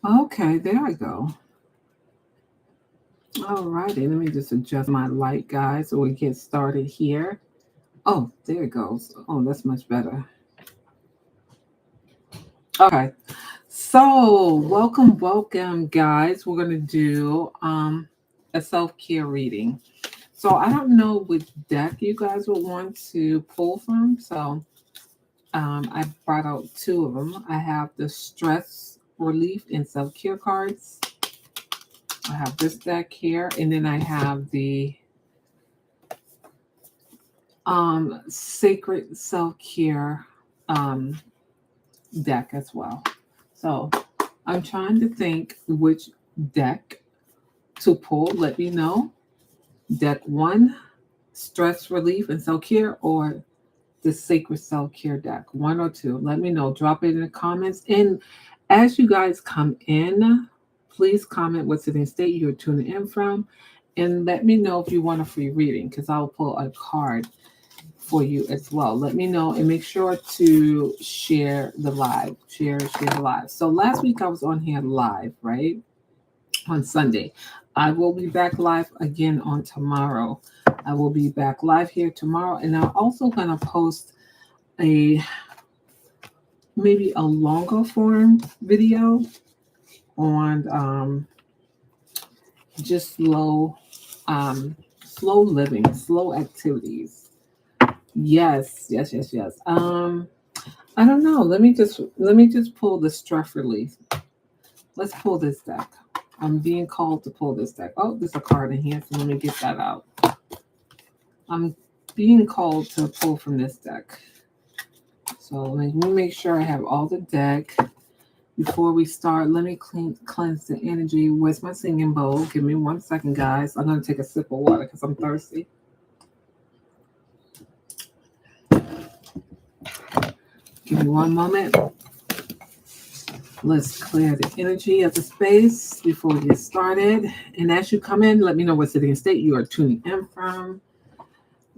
Okay, there I go. All righty, let me just adjust my light, guys, so we get started here. Oh, there it goes. Oh, that's much better. Okay, so welcome, guys. We're gonna do a self care reading. So I don't know which deck you guys would want to pull from. So I brought out two of them. I have the stress relief and self care cards. I have this deck here, and then I have the sacred self care um, deck as well. So I'm trying to think which deck to pull. Let me know. Deck one, stress relief and self care, or the sacred self care deck, one or two. Let me know. Drop it in the comments. And as you guys come in, please comment what city and state you're tuning in from. And let me know if you want a free reading because I'll pull a card for you as well. Let me know and make sure to share the live. Share the live. So last week I was on here live, right? On Sunday. I will be back live again on tomorrow. I will be back live here tomorrow, and I'm also gonna post a maybe a longer form video on just slow living, slow activities. Yes. I don't know. Let me just pull the stress relief. Let's pull this deck. I'm being called to pull this deck. Oh, there's a card in here, so let me get that out. I'm being called to pull from this deck. So let me make sure I have all the deck. Before we start, let me cleanse the energy. Where's my singing bowl? Give me 1 second, guys. I'm going to take a sip of water because I'm thirsty. Give me one moment. Let's clear the energy of the space before we get started. And as you come in, let me know what city and state you are tuning in from.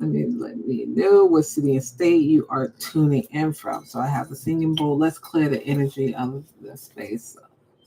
Let me know what city and state you are tuning in from. So I have the singing bowl. Let's clear the energy of the space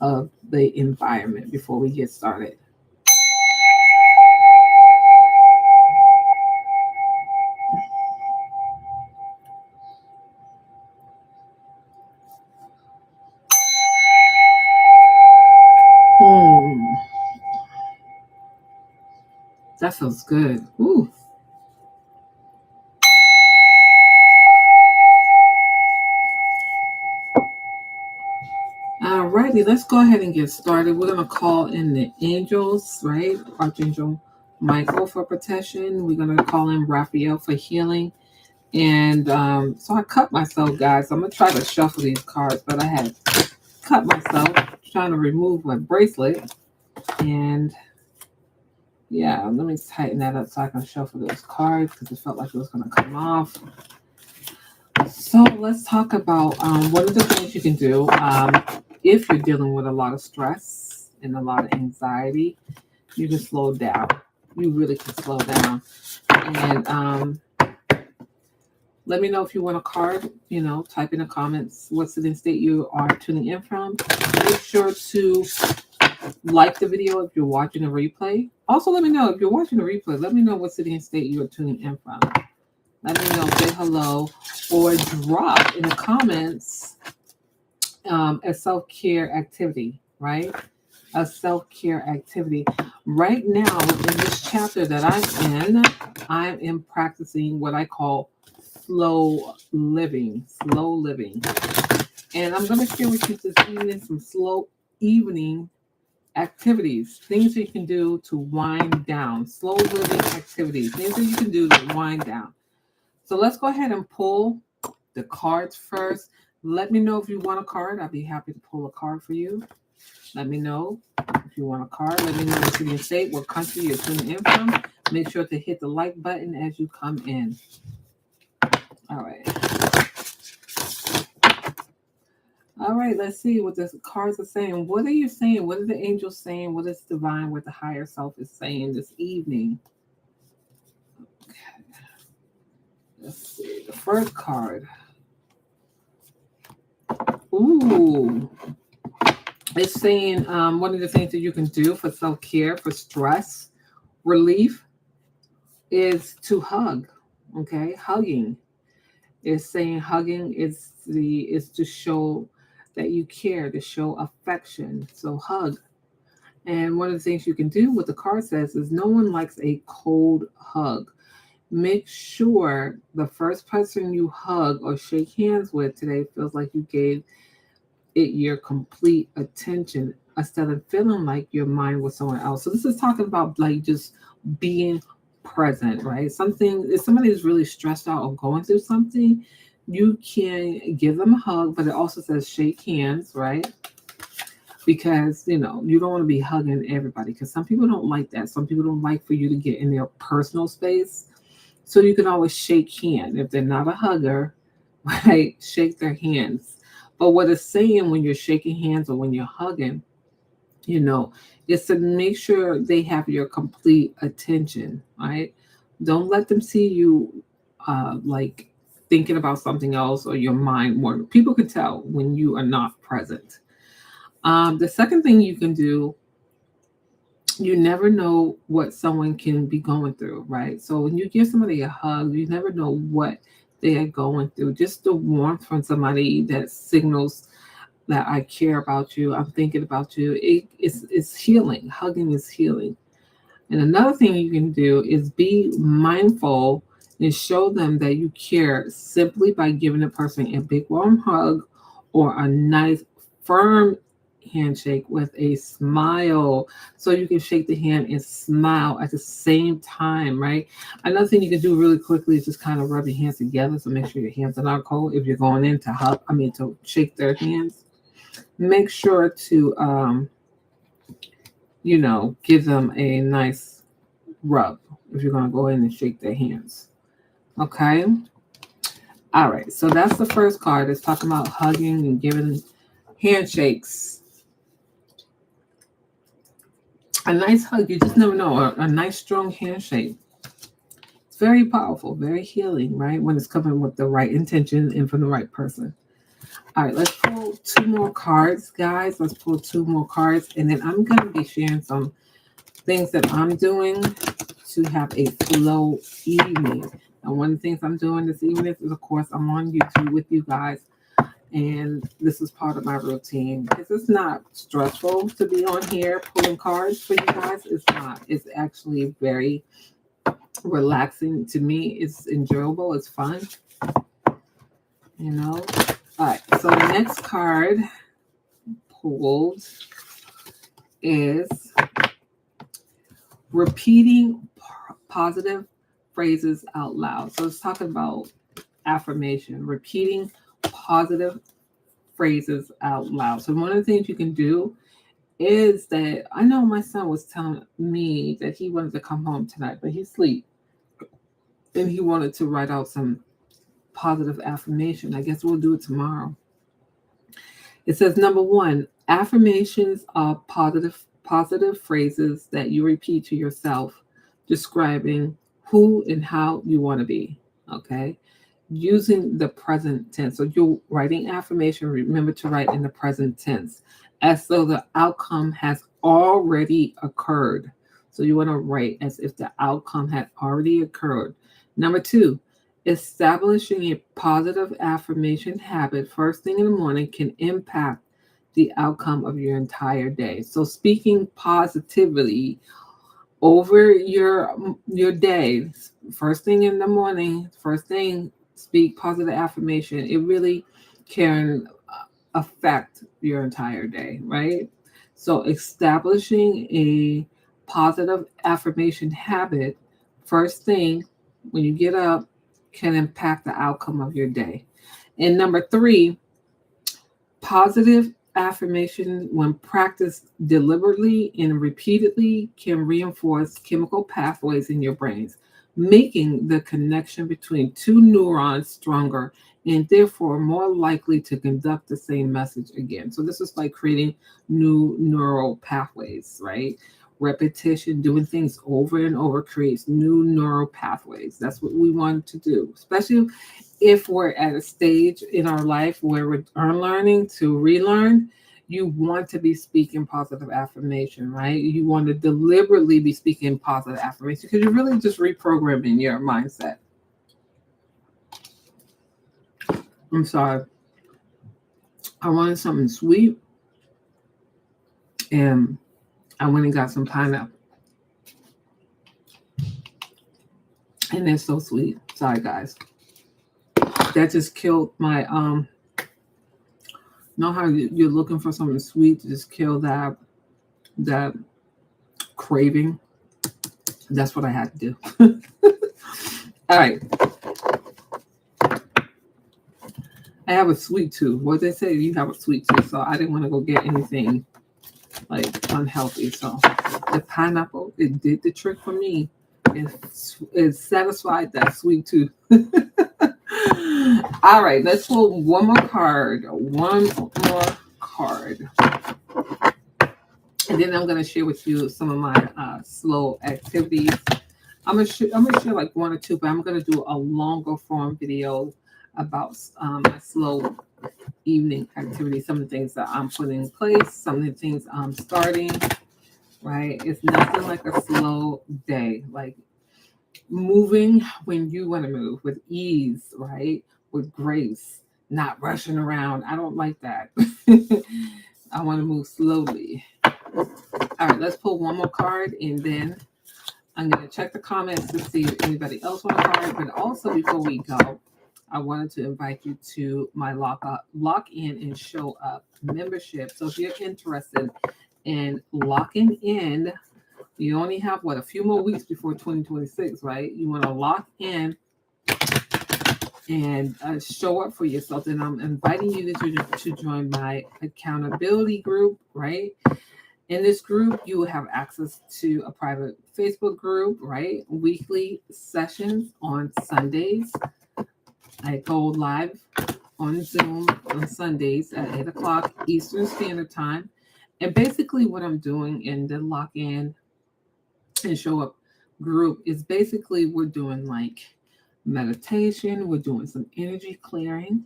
of the environment before we get started. Hmm, that feels good. Ooh. Alrighty, let's go ahead and get started. We're gonna call in the angels, right? Archangel Michael for protection. We're gonna call in Raphael for healing. And so I cut myself, guys. I'm gonna try to shuffle these cards, but I had cut myself trying to remove my bracelet. And yeah, let me tighten that up so I can shuffle those cards because it felt like it was gonna come off. So let's talk about one of the things you can do if you're dealing with a lot of stress and a lot of anxiety. You can slow down. You really can slow down. And let me know if you want a card. Type in the comments what city and state you are tuning in from. Make sure to like the video if you're watching a replay. Also, let me know if you're watching a replay. Let me know what city and state you are tuning in from. Let me know, say hello, or drop in the comments a self care activity, right? A self care activity. Right now, in this chapter that I'm in, I am practicing what I call slow living. Slow living. And I'm going to share with you this evening some slow evening activities, things that you can do to wind down, slow living activities, things that you can do to wind down. So let's go ahead and pull the cards first. Let me know if you want a card. I'll be happy to pull a card for you. Let me know if you want a card. Let me know what city and state, what country you're tuning in from. Make sure to hit the like button as you come in. All right. All right, let's see what the cards are saying. What are you saying? What are the angels saying? What is divine, what the higher self is saying this evening? Okay. Let's see. The first card. Ooh. It's saying one of the things that you can do for self-care, for stress relief, is to hug. Okay, hugging is saying hugging is to show that you care, to show affection. So hug. And one of the things you can do, what the card says, is no one likes a cold hug. Make sure the first person you hug or shake hands with today feels like you gave it your complete attention instead of feeling like your mind was somewhere else. So this is talking about like just being present, right? Something if somebody is really stressed out or going through something, you can give them a hug, but it also says shake hands, right? Because you don't want to be hugging everybody because some people don't like that. Some people don't like for you to get in their personal space. So you can always shake hand if they're not a hugger, right? Shake their hands. But what it's saying when you're shaking hands or when you're hugging, you know, is to make sure they have your complete attention, right? Don't let them see you like thinking about something else or your mind more. People can tell when you are not present. The second thing you can do, you never know what someone can be going through, right? So when you give somebody a hug, you never know what they are going through. Just the warmth from somebody that signals that I care about you, I'm thinking about you. It's healing. Hugging is healing. And another thing you can do is be mindful and show them that you care simply by giving a person a big warm hug or a nice firm handshake with a smile. So you can shake the hand and smile at the same time, right? Another thing you can do really quickly is just kind of rub your hands together. So make sure your hands are not cold. If you're going in to hug, to shake their hands, make sure to give them a nice rub if you're going to go in and shake their hands. Okay. All right. So that's the first card. It's talking about hugging and giving handshakes. A nice hug, you just never know. A nice strong handshake. It's very powerful, very healing, right? When it's coming with the right intention and from the right person. All right, let's pull two more cards, guys. Let's pull two more cards. And then I'm going to be sharing some things that I'm doing to have a flow evening. And one of the things I'm doing this evening is, of course, I'm on YouTube with you guys. And this is part of my routine. It's not stressful to be on here pulling cards for you guys. It's not. It's actually very relaxing to me. It's enjoyable. It's fun. All right. So the next card pulled is repeating positive phrases out loud. So it's talking about affirmation, repeating positive phrases out loud. So one of the things you can do is that I know my son was telling me that he wanted to come home tonight, but he's asleep. And he wanted to write out some positive affirmation. I guess we'll do it tomorrow. It says number one, affirmations are positive phrases that you repeat to yourself, describing who and how you want to be. Okay. Using the present tense. So you're writing affirmation, remember to write in the present tense as though the outcome has already occurred. So you want to write as if the outcome had already occurred. Number two, establishing a positive affirmation habit first thing in the morning can impact the outcome of your entire day. So speaking positively over your day, first thing in the morning, first thing, speak positive affirmation. It really can affect your entire day, right? So establishing a positive affirmation habit first thing when you get up can impact the outcome of your day. And number three, positive affirmation, when practiced deliberately and repeatedly, can reinforce chemical pathways in your brains, making the connection between two neurons stronger and therefore more likely to conduct the same message again. So this is like creating new neural pathways, right? Repetition, doing things over and over creates new neural pathways. That's what we want to do, especially if we're at a stage in our life where we're unlearning to relearn. you want to be speaking positive affirmation, right? You want to deliberately be speaking positive affirmation because you're really just reprogramming your mindset. I'm sorry. I wanted something sweet, and I went and got some pineapple. And they're so sweet. Sorry, guys. That just killed my know how you're looking for something sweet to just kill that craving. That's what I had to do. All right. I have a sweet tooth. What they say, you have a sweet tooth. So I didn't want to go get anything like unhealthy. So the pineapple, it did the trick for me. It satisfied that sweet tooth. All right, let's pull one more card. One more card. And then I'm going to share with you some of my slow activities. I'm gonna share like one or two, but I'm going to do a longer form video about my slow evening activities, some of the things that I'm putting in place, some of the things I'm starting, right? It's nothing like a slow day. Like moving when you want to move with ease, right? With grace, not rushing around. I don't like that. I want to move slowly. All right, let's pull one more card and then I'm going to check the comments to see if anybody else wants a card. But also before we go, I wanted to invite you to my lock in and show up membership. So if you're interested in locking in, you only have a few more weeks before 2026, right? You want to lock in and show up for yourself. And I'm inviting you to join my accountability group, right? In this group, you will have access to a private Facebook group, right? Weekly sessions on Sundays. I go live on Zoom on Sundays at 8 o'clock Eastern Standard Time. And basically what I'm doing in the lock-in and show up group is basically we're doing like meditation. We're doing some energy clearing.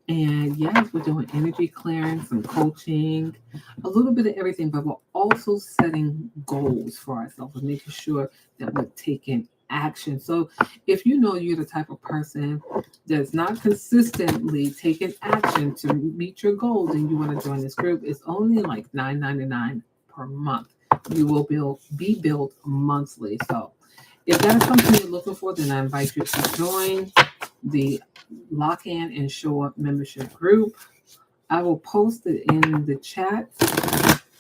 And yes, we're doing energy clearing, some coaching, a little bit of everything, but we're also setting goals for ourselves and making sure that we're taking action. So if you know you're the type of person that's not consistently taking action to meet your goals and you want to join this group, it's only like $9.99 per month. You will be billed monthly. So if that's something you're looking for, then I invite you to join the Lock In and Show Up membership group. I will post it in the chat.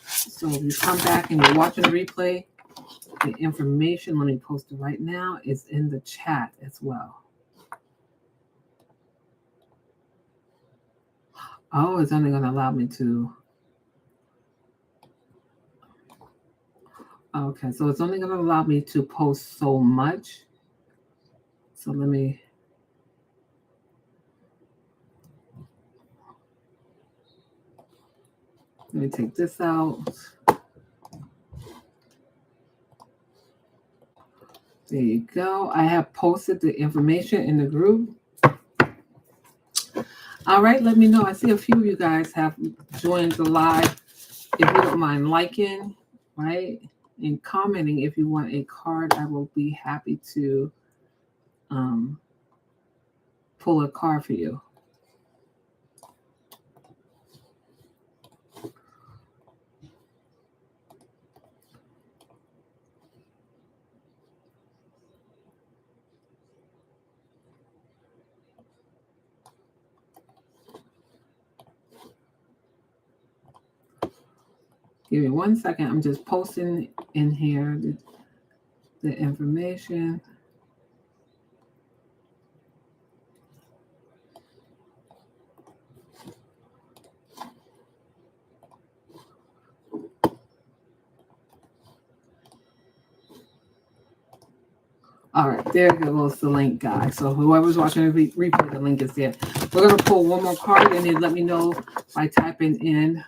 So if you come back and you're watching the replay, the information, let me post it right now, is in the chat as well. Oh, it's only going to allow me to. Okay, so it's only going to allow me to post so much. So let me take this out. There you go. I have posted the information in the group. All right, let me know. I see a few of you guys have joined the live. If you don't mind liking, right, and commenting if you want a card, I will be happy to pull a card for you. Give me 1 second. I'm just posting in here the information. All right, there goes the link, guys. So whoever's watching the replay, the link is there. We're going to pull one more card and then let me know by typing in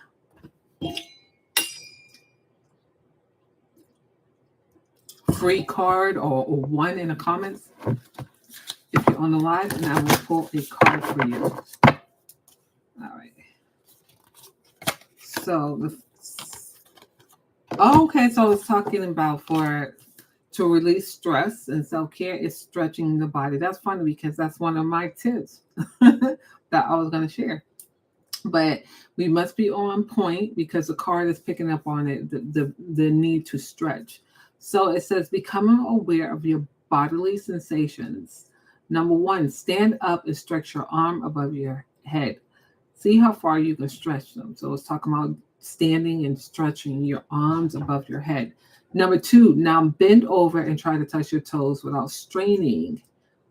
free card or one in the comments if you're on the live, and I will pull a card for you. All right. So okay, so it's talking about to release stress and self-care is stretching the body. That's funny because that's one of my tips that I was going to share. But we must be on point because the card is picking up on it, the need to stretch. So it says becoming aware of your bodily sensations. Number one, stand up and stretch your arm above your head. See how far you can stretch them. So it's talking about standing and stretching your arms above your head. Number two, now bend over and try to touch your toes without straining,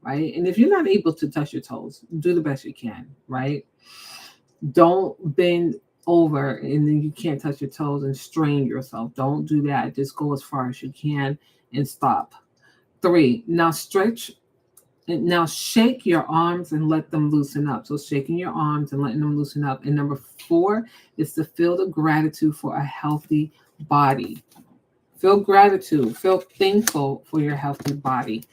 right? And if you're not able to touch your toes, do the best you can, right? Don't bend over and then you can't touch your toes and strain yourself. Don't do that. Just go as far as you can and stop. Three, now stretch. Now shake your arms and let them loosen up. So shaking your arms and letting them loosen up. And number four is to feel the gratitude for a healthy body. Feel gratitude. Feel thankful for your healthy body.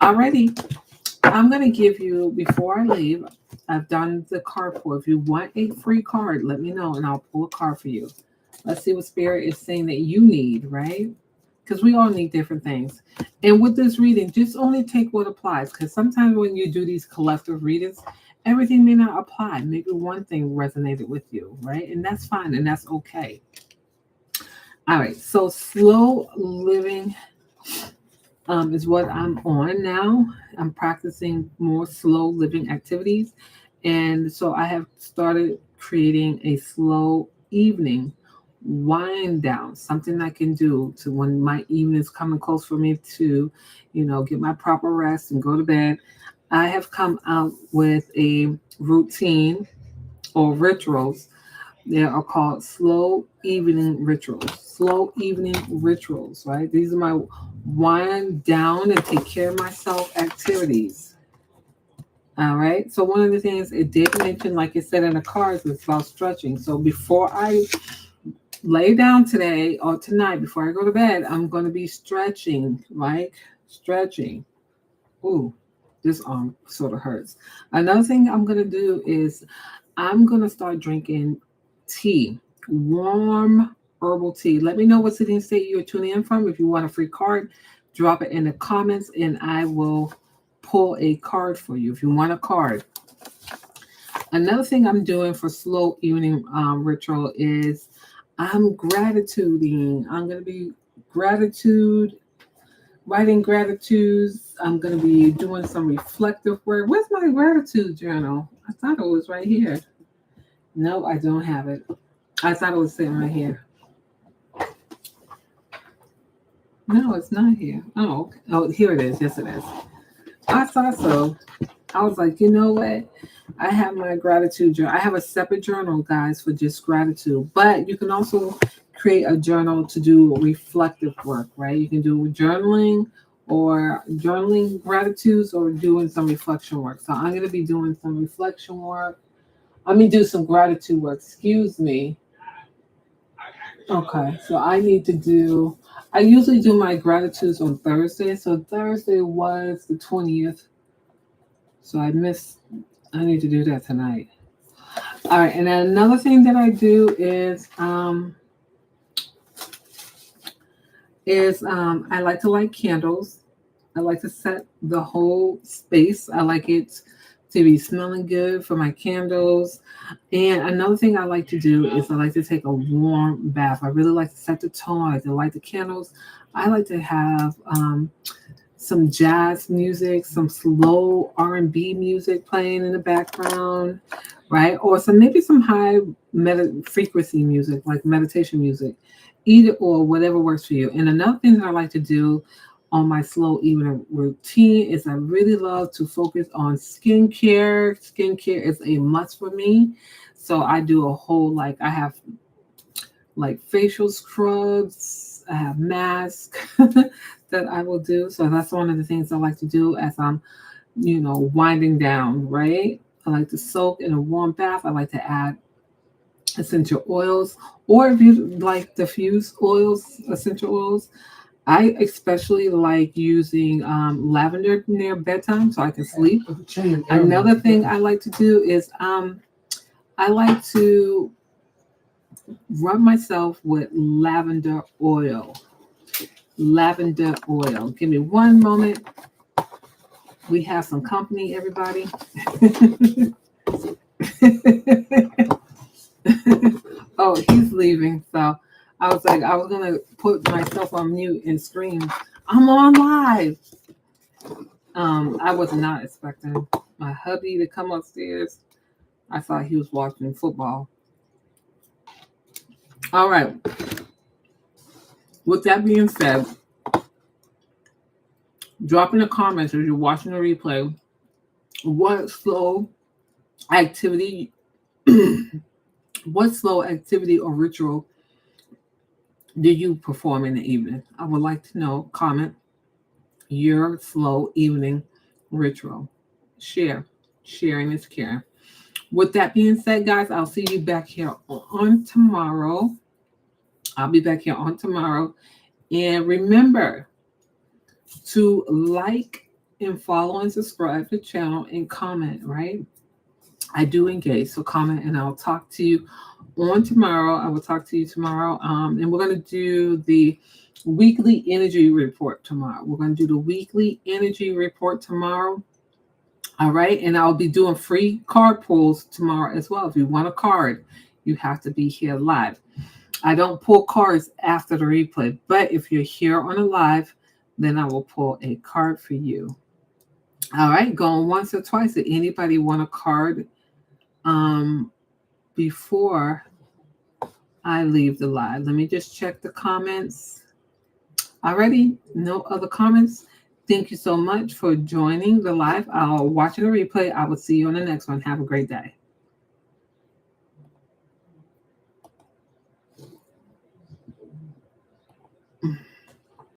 Alrighty, I'm going to give you, before I leave, I've done the card pull. If you want a free card, let me know and I'll pull a card for you. Let's see what Spirit is saying that you need, right? Because we all need different things. And with this reading, just only take what applies. Because sometimes when you do these collective readings, everything may not apply. Maybe one thing resonated with you, right? And that's fine and that's okay. All right. So slow living is what I'm on now. I'm practicing more slow living activities. And so I have started creating a slow evening wind down, something I can do to when my evening is coming close for me to, get my proper rest and go to bed. I have come out with a routine or rituals. They are called slow evening rituals. Slow evening rituals, right? These are my wind down and take care of myself activities. All right. So one of the things it did mention, like it said in the cards, is about stretching. So before I lay down today or tonight, before I go to bed, I'm going to be stretching, right? Stretching. Ooh, this arm sort of hurts. Another thing I'm going to do is I'm going to start drinking tea, warm herbal tea. Let me know what city and state you're tuning in from. If you want a free card, drop it in the comments and I will pull a card for you if you want a card. Another thing I'm doing for slow evening ritual is I'm gratituding. I'm going to be writing gratitudes. I'm going to be doing some reflective work. Where's my gratitude journal? I thought it was right here. No, I don't have it. I thought it was sitting right here. No, it's not here. Oh, okay. Oh, here it is. Yes, it is. I thought so. I was like, you know what? I have my gratitude journal. I have a separate journal, guys, for just gratitude. But you can also create a journal to do reflective work, right? You can do journaling or journaling gratitudes or doing some reflection work. So I'm going to be doing some reflection work. Let me do some gratitude work. Excuse me. Okay, so I usually do my gratitudes on Thursday. So Thursday was the 20th. So I need to do that tonight. All right, and then another thing that I do is I like to light candles. I like to set the whole space. I like it to be smelling good for my candles. And another thing I like to do is I like to take a warm bath. I really like to set the tone. I like to light the candles. I like to have some jazz music, some slow R&B music playing in the background, right? Or maybe some high frequency music, like meditation music, either or, whatever works for you. And another thing that I like to do on my slow evening routine is I really love to focus on skincare. Skincare is a must for me. So I do a whole, I have facial scrubs, I have masks that I will do. So that's one of the things I like to do as I'm, winding down, right? I like to soak in a warm bath. I like to add essential oils, or if you like diffuse oils, essential oils. I especially like using lavender near bedtime so I can sleep. Another thing I like to do is I like to rub myself with lavender oil. Lavender oil. Give me one moment. We have some company, everybody. Oh, he's leaving. So I was like, I was going to put myself on mute and scream, I'm on live. I was not expecting my hubby to come upstairs. I thought he was watching football. All right. With that being said, drop in the comments as you're watching the replay what slow activity what slow activity or ritual do you perform in the evening? I would like to know. Comment your slow evening ritual. Share. Sharing is caring. With that being said, guys, I'll see you back here on tomorrow. I'll be back here on tomorrow. And remember to like and follow and subscribe to the channel and comment, right? I do engage, so comment and I'll talk to you on tomorrow. I will talk to you tomorrow. And we're going to do the weekly energy report tomorrow. We're going to do the weekly energy report tomorrow. All right. And I'll be doing free card pulls tomorrow as well. If you want a card, you have to be here live. I don't pull cards after the replay, but if you're here on a live, then I will pull a card for you. All right. Going once or twice. Did anybody want a card before I leave the live? Let me just check the comments. Alrighty, no other comments. Thank you so much for joining the live. I'll watch the replay. I will see you on the next one. Have a great day.